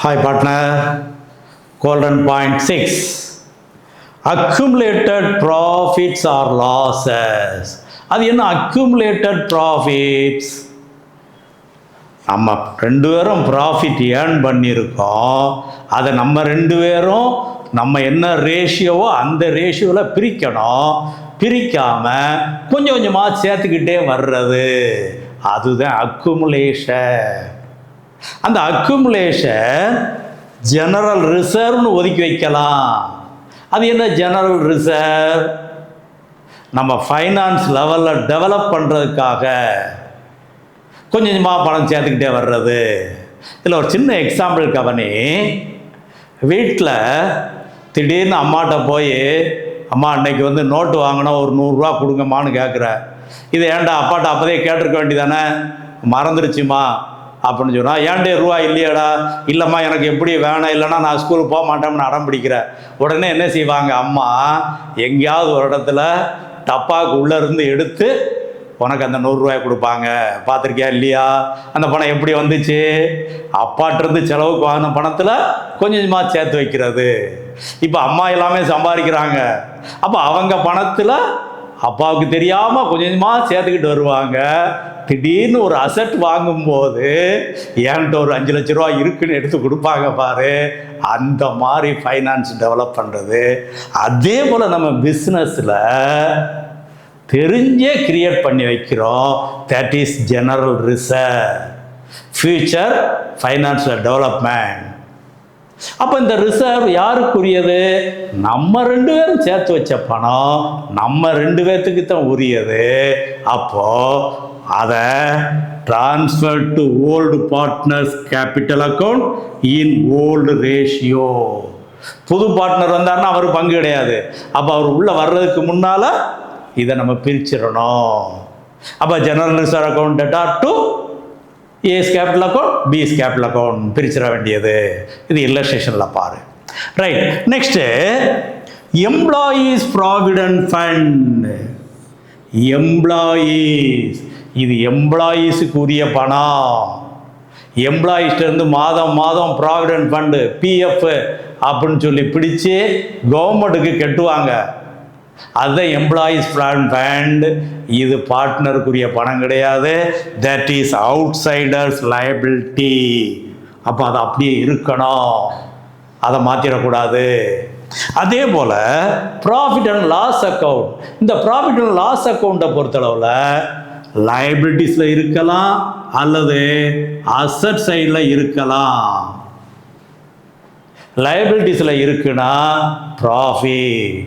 Hi partner, golden point 6. Accumulated profits or losses. அது என்ன accumulated profits? நம்ம ரெண்டு பேரும் ப்ராஃபிட் ஏர்ன் பண்ணியிருக்கோம். அதை நம்ம ரெண்டு பேரும் நம்ம என்ன ரேஷியோவோ அந்த ரேஷியோவில் பிரிக்கணும். பிரிக்காமல் கொஞ்சம் கொஞ்சமாக சேர்த்துக்கிட்டே வர்றது அதுதான் அக்குமுலேஷன். அந்த அக்குமுலேஷன் ஜெனரல் ரிசர்வ்னு ஒதுக்கி வைக்கலாம். அது என்ன ஜெனரல் ரிசர்வ்? நம்ம ஃபைனான்ஸ் லெவலில் டெவலப் பண்ணுறதுக்காக கொஞ்சம் கொஞ்சமாக பணம் சேர்த்துக்கிட்டே வர்றது. இதில் ஒரு சின்ன எக்ஸாம்பிள் கவனி. வீட்டில் திடீர்னு அம்மாட்ட போய், அம்மா அன்னைக்கு நோட்டு வாங்கினா ஒரு 100 ரூபா கொடுங்கம்மான்னு கேட்குற. இது ஏன்டா அப்பாட்ட அப்போதே கேட்டிருக்க வேண்டியதானே, மறந்துருச்சுமா அப்படின்னு சொன்னால், ஏன்டே ரூபா இல்லையாடா, இல்லைம்மா எனக்கு எப்படி வேணும், இல்லைன்னா நான் ஸ்கூலுக்கு போக மாட்டேன்னு அடம் பிடிக்கிறேன். உடனே என்ன செய்வாங்க, அம்மா எங்கேயாவது ஒரு இடத்துல டப்பாவுக்கு உள்ளே இருந்து எடுத்து உனக்கு அந்த 100 ரூபாய் கொடுப்பாங்க. பார்த்துருக்கியா இல்லையா? அந்த பணம் எப்படி வந்துச்சு? அப்பாட்டிருந்து செலவுக்கு வாங்கின பணத்தில் கொஞ்சம் கொஞ்சமாக சேர்த்து வைக்கிறது. இப்போ அம்மா எல்லாமே சம்பாதிக்கிறாங்க. அப்போ அவங்க பணத்தில் அப்பாவுக்கு தெரியாமல் கொஞ்சம் கொஞ்சமாக சேர்த்துக்கிட்டு வருவாங்க. திடீர்னு ஒரு அசட் வாங்கும்போது என்கிட்ட ஒரு 5 லட்ச ரூபா இருக்குன்னு எடுத்து கொடுப்பாங்க பாரு. அந்த மாதிரி ஃபைனான்ஸ் டெவலப் பண்ணுறது. அதே போல் நம்ம பிஸ்னஸில் தெரிஞ்சே கிரியேட் பண்ணி வைக்கிறோம். That is general reserve, future financial development. அப்போ இந்த ரிசர்வ் யாருக்குரியது? நம்ம ரெண்டு பேரும் சேர்த்து வச்ச பணம் நம்ம ரெண்டு பேர்த்துக்கு தான் உரியது. அப்போ அதை transfer to old partners capital account in old ratio. புது பார்ட்னர் வந்தார்னா அவர் பங்கு கிடையாது. அப்போ அவர் உள்ளே வர்றதுக்கு முன்னால் இதை நம்ம பிரிச்சிடணும். அப்போ ஜெனரல் ரிசர்வ் அக்கௌண்ட் டேட்டா to A's capital account, B's capital account பிரிச்சிட வேண்டியது. இது இல்லஸ்ட்ரேஷனில் பாரு. Right. Next employees provident fund. Employees, இது எம்ப்ளாயீஸுக்கு உரிய பணம். எம்ப்ளாயீஸ்லேருந்து மாதம் மாதம் ப்ராவிடென்ட் ஃபண்டு பிஎஃப் அப்படின்னு சொல்லி பிடிச்சி கவர்மெண்ட்டுக்கு கட்டுவாங்க. அதுதான் எம்ப்ளாயீஸ் ப்ராவிடென்ட் ஃபண்ட். இது பார்ட்னருக்குரிய பணம் கிடையாது. That is outsiders liability. அப்போ அது அப்படியே இருக்கணும், அதை மாற்றிடக்கூடாது. அதே போல் ப்ராஃபிட் அண்ட் லாஸ் அக்கௌண்ட். இந்த ப்ராஃபிட் அண்ட் லாஸ் அக்கௌண்ட்டை பொறுத்தளவில் லயபிலிட்டிஸில் இருக்கலாம் அல்லது அசட் சைடில் இருக்கலாம். லயபிலிட்டிஸில் இருக்குன்னா profit,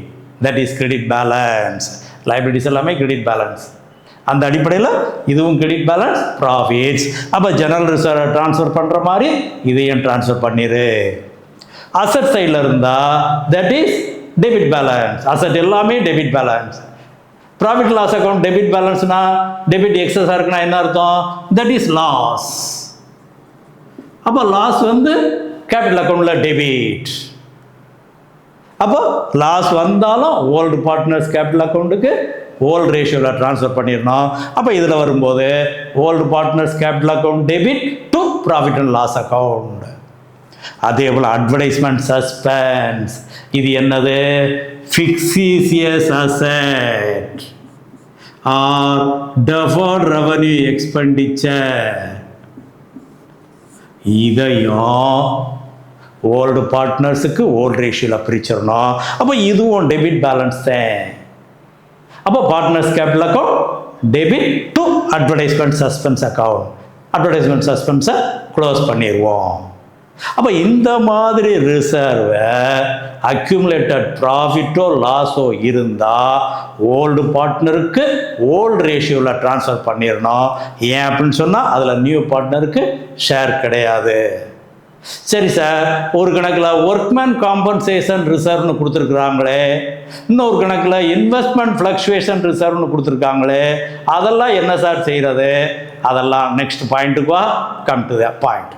that is credit balance. Liabilities எல்லாமே கிரெடிட் பேலன்ஸ். அந்த அடிப்படையில் இதுவும் கிரெடிட் பேலன்ஸ், ப்ராஃபிட்ஸ். அப்போ ஜெனரல் ரிசர்வ் ட்ரான்ஸ்ஃபர் பண்ணுற மாதிரி இதையும் ட்ரான்ஸ்ஃபர் பண்ணிடு. அசட் சைடில் இருந்தால் that is debit balance. Asset எல்லாமே debit balance. Profit loss account debit பேலன்ஸ்னா டெபிட் எக்ஸஸாக இருக்குன்னா என்ன அர்த்தம்? That is loss. அப்போ லாஸ் கேபிட்டல் அக்கௌண்ட்டில் டெபிட். அப்போ லாஸ் வந்தாலும் ஓல்டு பார்ட்னர்ஸ் கேபிட்டல் அக்கௌண்ட்டுக்கு ஓல்டு ரேஷியோவில் ட்ரான்ஸ்ஃபர் பண்ணிடணும். அப்போ இதில் வரும்போது old partners capital account debit to profit and loss account. அதே போல் அட்வர்டைஸ்மெண்ட் சஸ்பென்ஸ். இது என்னது? Fictitious asset or deferred revenue expenditure. இதையும் ஓல்டு பார்ட்னர்ஸுக்கு ஓல்டு ரேஷியோவில் பிரிச்சிடணும். அப்போ இதுவும் டெபிட் பேலன்ஸ் தான். அப்போ partners capital account debit to advertisement suspense account. Advertisement சஸ்பென்ஸை க்ளோஸ் பண்ணிடுவோம். அப்போ இந்த மாதிரி ரிசர்வை அக்யூமுலேட்டட் ப்ராஃபிட்டோ லாஸோ இருந்தால் ஓல்டு பார்ட்னருக்கு ஓல்டு ரேஷியோவில் ட்ரான்ஸ்ஃபர் பண்ணிடணும். ஏன் அப்படின்னு சொன்னால் அதில் நியூ பார்ட்னருக்கு ஷேர் கிடையாது. சரி சார், ஒரு கணக்கில் ஒர்க்மேன் காம்பன்சேஷன் ரிசர்வ்னு கொடுத்துருக்குறாங்களே, இன்னொரு கணக்கில் இன்வெஸ்ட்மெண்ட் ஃப்ளக்சுவேஷன் ரிசர்வ்னு கொடுத்துருக்காங்களே, அதெல்லாம் என்ன சார் செய்கிறது? அதெல்லாம் நெக்ஸ்ட் பாயிண்ட்டுக்கு வா, கம் டு த பாயிண்ட்.